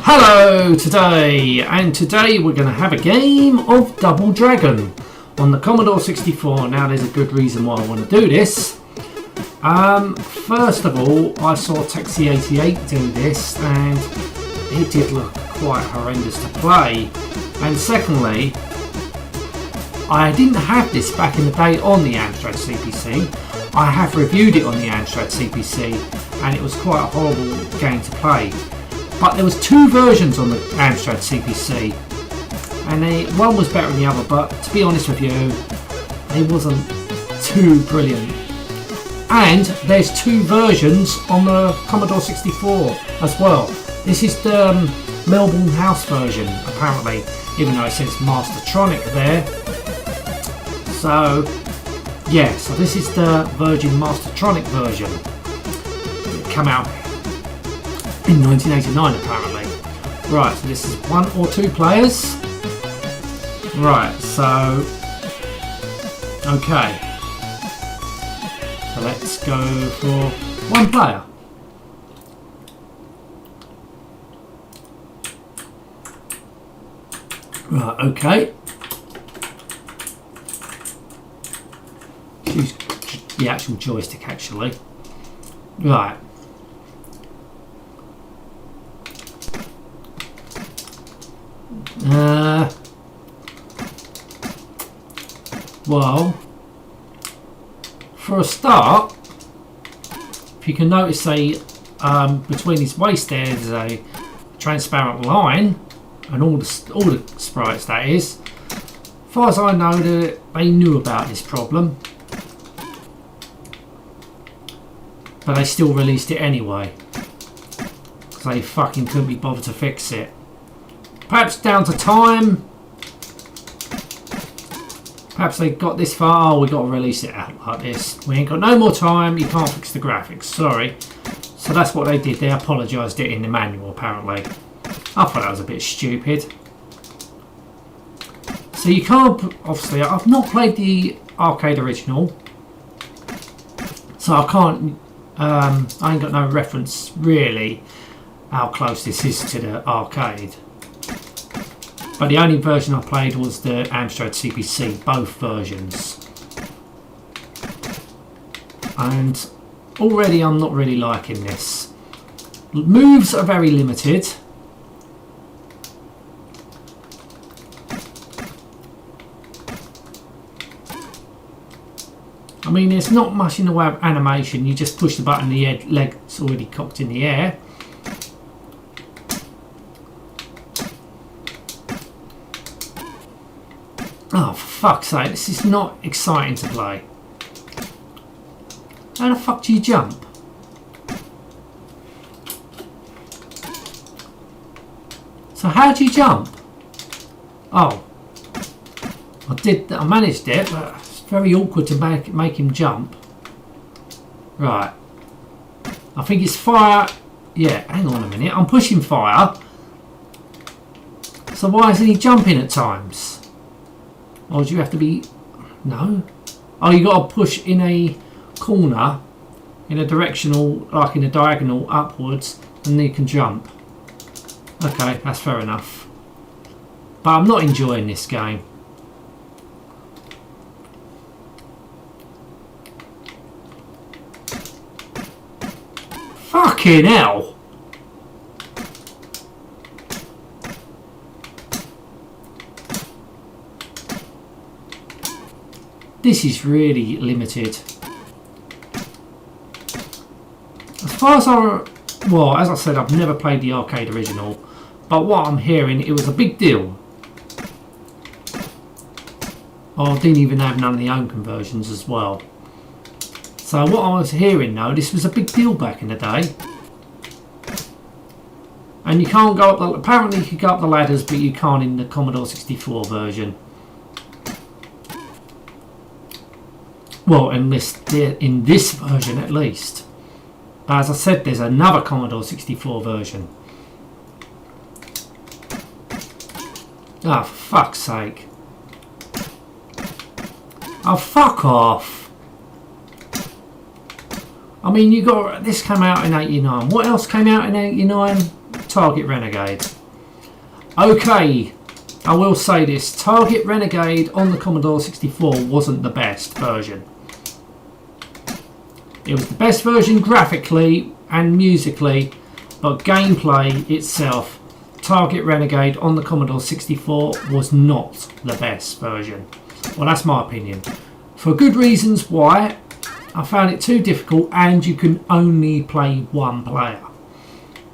Hello today, and today we're going to have a game of Double Dragon on the Commodore 64. Now there's a good reason why I want to do this. First of all, I saw Taxi88 do this and it did look quite horrendous to play. And secondly, I didn't have this back in the day on the Amstrad CPC. I have reviewed it on the Amstrad CPC and it was quite a horrible game to play. But there was two versions on the Amstrad CPC, and one was better than the other, but to be honest with you, it wasn't too brilliant. And there's two versions on the Commodore 64 as well. This is the Melbourne House version, apparently, even though it says Mastertronic there. So, yeah, so this is the Virgin Mastertronic version. It came out in 1989 apparently. Right, so this is 1 or 2 players. Right, so okay. So let's go for 1 player. Right, okay. Choose the actual joystick actually. Right. Well, for a start, if you can notice, between his waist there's a transparent line, and all the sprites, that is. As far as I know, they knew about this problem, but they still released it anyway because they fucking couldn't be bothered to fix it. Perhaps down to time. Perhaps they got this far. Oh, we got to release it out like this. We ain't got no more time. You can't fix the graphics. Sorry. So that's what they did. They apologised it in the manual, apparently. I thought that was a bit stupid. So you can't. Obviously, I've not played the arcade original, so I can't. I ain't got no reference really how close this is to the arcade. But the only version I played was the Amstrad CPC, both versions. And already I'm not really liking this. Moves are very limited. I mean, there's not much in the way of animation. You just push the button, the leg's already cocked in the air. Oh, for fuck's sake, this is not exciting to play. How the fuck do you jump? So how do you jump? Oh. I managed it, but it's very awkward to make him jump. Right. I think it's fire. Yeah, hang on a minute. I'm pushing fire. So why isn't he jumping at times? Or do you have to be... No. Oh, you got to push in a corner, in a directional, like in a diagonal upwards, and then you can jump. Okay, that's fair enough. But I'm not enjoying this game. Fucking hell! This is really limited. As far as as I said, I've never played the arcade original, but what I'm hearing, it was a big deal. I didn't even have none of the home conversions as well. So what I was hearing though, this was a big deal back in the day. And you can't go up, apparently you can go up the ladders, but you can't in the Commodore 64 version. Well, in this version at least. But as I said, there's another Commodore 64 version. Oh, for fuck's sake. Oh, fuck off. I mean, you got... This came out in 89. What else came out in 89? Target Renegade? Okay, I will say this. Target Renegade on the Commodore 64 wasn't the best version. It was the best version graphically and musically, but gameplay itself, Target Renegade on the Commodore 64 was not the best version. Well, that's my opinion. For good reasons why. I found it too difficult and you can only play one player.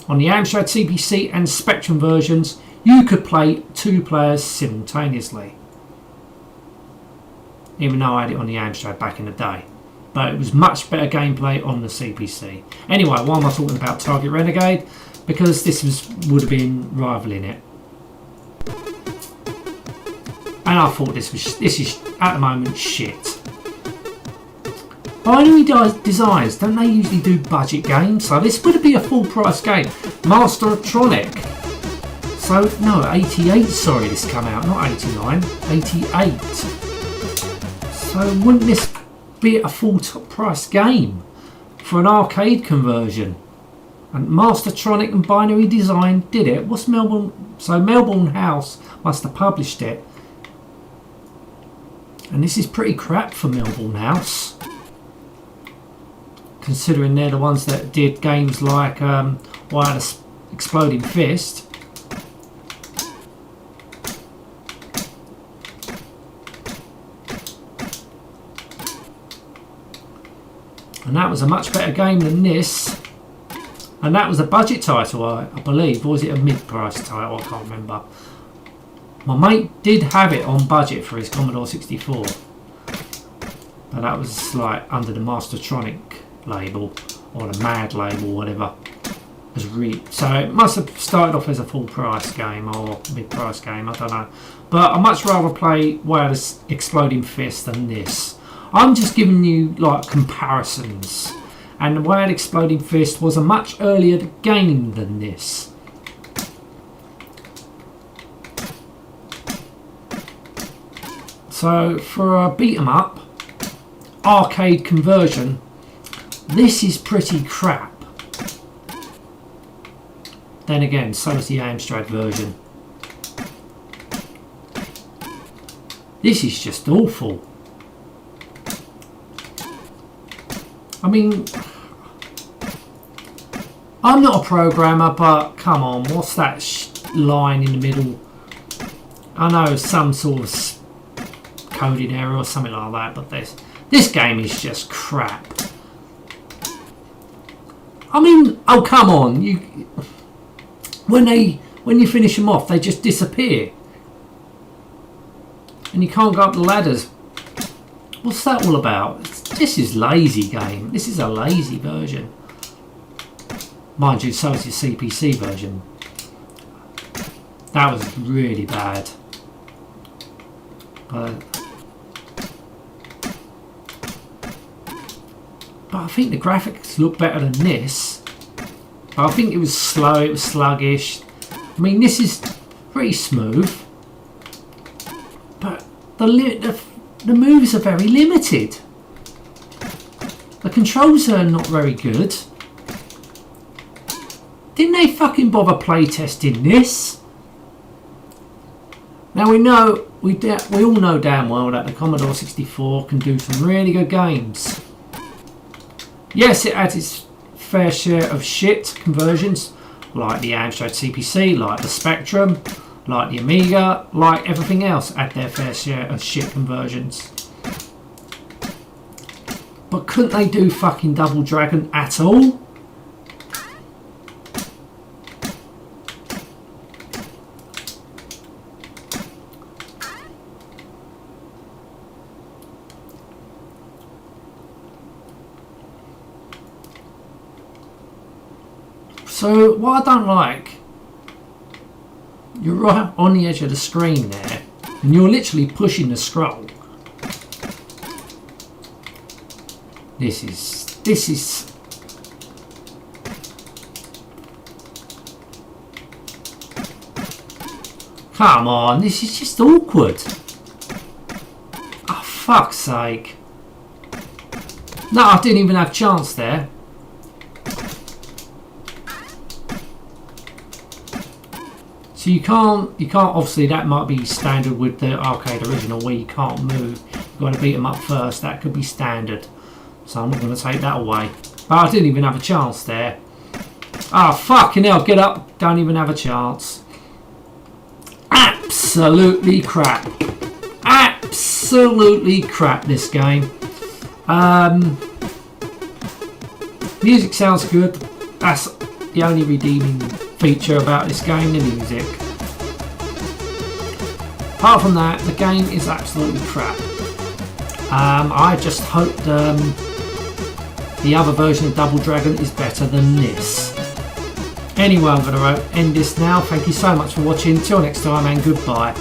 On the Amstrad CPC and Spectrum versions, you could play 2 players simultaneously. Even though I had it on the Amstrad back in the day. But it was much better gameplay on the CPC. Anyway, why am I talking about Target Renegade? Because this would have been rivaling it. And I thought this is at the moment shit. Binary Designs, don't they usually do budget games? So this would be a full price game. Mastertronic. So, no, 88, sorry, this came out, not 89, 88. So wouldn't this be a full price game for an arcade conversion? And Mastertronic and Binary Design did it. What's Melbourne? So Melbourne House must have published it. And this is pretty crap for Melbourne House, considering they're the ones that did games like Wireless Exploding Fist. And that was a much better game than this. And that was a budget title, I believe. Or was it a mid-price title? I can't remember. My mate did have it on budget for his Commodore 64. But that was like under the Mastertronic label. Or the MAD label, whatever. So it must have started off as a full price game or mid-price game, I don't know. But I'd much rather play Wireless Exploding Fist than this. I'm just giving you like comparisons. And the Wild Exploding Fist was a much earlier game than this. So for a beat 'em up arcade conversion, this is pretty crap. Then again, so is the Amstrad version. This is just awful. I mean, I'm not a programmer, but come on, what's that line in the middle? I know some sort of coding error or something like that, but this game is just crap. I mean, oh come on, when you finish them off, they just disappear, and you can't go up the ladders. What's that all about? This is lazy game. This is a lazy version. Mind you, so is the CPC version. That was really bad. But I think the graphics look better than this. But I think it was slow, it was sluggish. I mean, this is pretty smooth. But the moves are very limited. The controls are not very good. Didn't they fucking bother playtesting this? Now we all know damn well that the Commodore 64 can do some really good games. Yes, it had its fair share of shit conversions, like the Amstrad CPC, like the Spectrum, like the Amiga, like everything else had their fair share of shit conversions. But couldn't they do fucking Double Dragon at all? So what I don't like, you're right on the edge of the screen there, and you're literally pushing the scroll. This is come on, this is just awkward. Oh, fuck's sake. No, I didn't even have a chance there. So you can't obviously, that might be standard with the arcade original where you can't move. You've got to beat them up first. That could be standard. So I'm not going to take that away. But I didn't even have a chance there. Ah, fucking hell, get up. Don't even have a chance. Absolutely crap. Absolutely crap, this game. Music sounds good. That's the only redeeming feature about this game, the music. Apart from that, the game is absolutely crap. I just hope the other version of Double Dragon is better than this. Anyway, I'm going to end this now. Thank you so much for watching. Till next time, and goodbye.